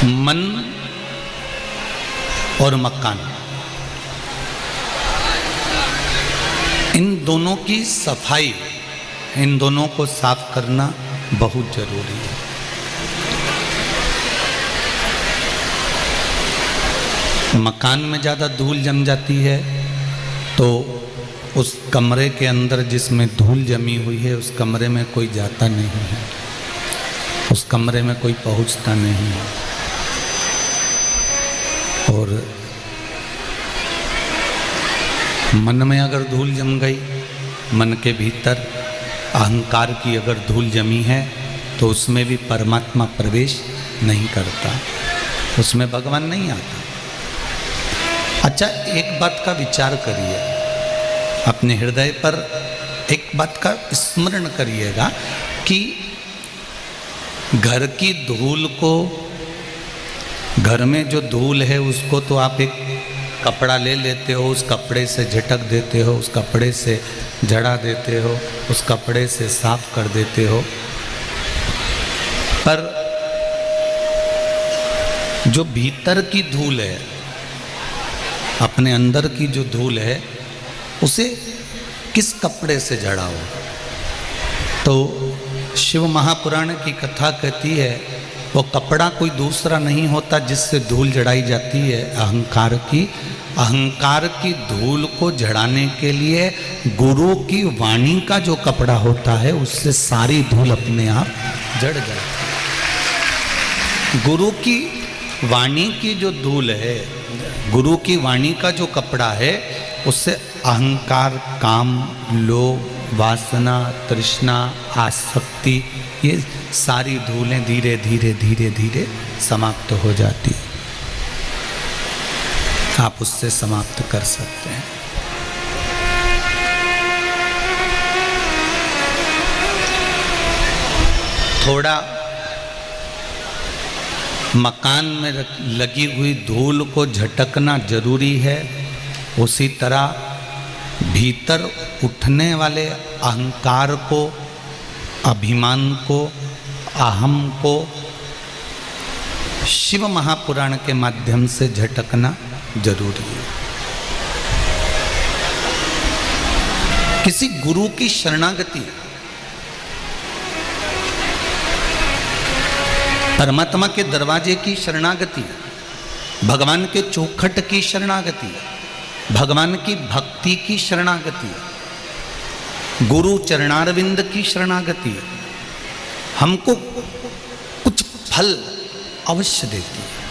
मन और मकान, इन दोनों की सफाई, इन दोनों को साफ करना बहुत जरूरी है। मकान में ज़्यादा धूल जम जाती है तो उस कमरे के अंदर जिसमें धूल जमी हुई है उस कमरे में कोई जाता नहीं है, उस कमरे में कोई पहुंचता नहीं है। और मन में अगर धूल जम गई, मन के भीतर अहंकार की अगर धूल जमी है तो उसमें भी परमात्मा प्रवेश नहीं करता, उसमें भगवान नहीं आता। अच्छा, एक बात का विचार करिए, अपने हृदय पर एक बात का स्मरण करिएगा कि घर की धूल को, घर में जो धूल है उसको तो आप एक कपड़ा ले लेते हो, उस कपड़े से झटक देते हो, उस कपड़े से झड़ा देते हो, उस कपड़े से साफ कर देते हो, पर जो भीतर की धूल है, अपने अंदर की जो धूल है, उसे किस कपड़े से झड़ाओ? तो शिव महापुराण की कथा कहती है वो कपड़ा कोई दूसरा नहीं होता जिससे धूल जड़ाई जाती है, अहंकार की। अहंकार की धूल को झड़ाने के लिए गुरु की वाणी का जो कपड़ा होता है उससे सारी धूल अपने आप जड़ जाती है। गुरु की वाणी की जो धूल है, गुरु की वाणी का जो कपड़ा है, उससे अहंकार, काम, लोभ, वासना, तृष्णा, आसक्ति, ये सारी धूलें धीरे धीरे धीरे धीरे समाप्त हो जाती है। आप उससे समाप्त कर सकते हैं। थोड़ा मकान में लगी हुई धूल को झटकना जरूरी है, उसी तरह भीतर उठने वाले अहंकार को, अभिमान को, अहम को शिव महापुराण के माध्यम से झटकना जरूरी है। किसी गुरु की शरणागति, परमात्मा के दरवाजे की शरणागति, भगवान के चौखट की शरणागति, भगवान की भक्ति की शरणागति, गुरु चरणारविंद की शरणागति हमको कुछ फल अवश्य देती है।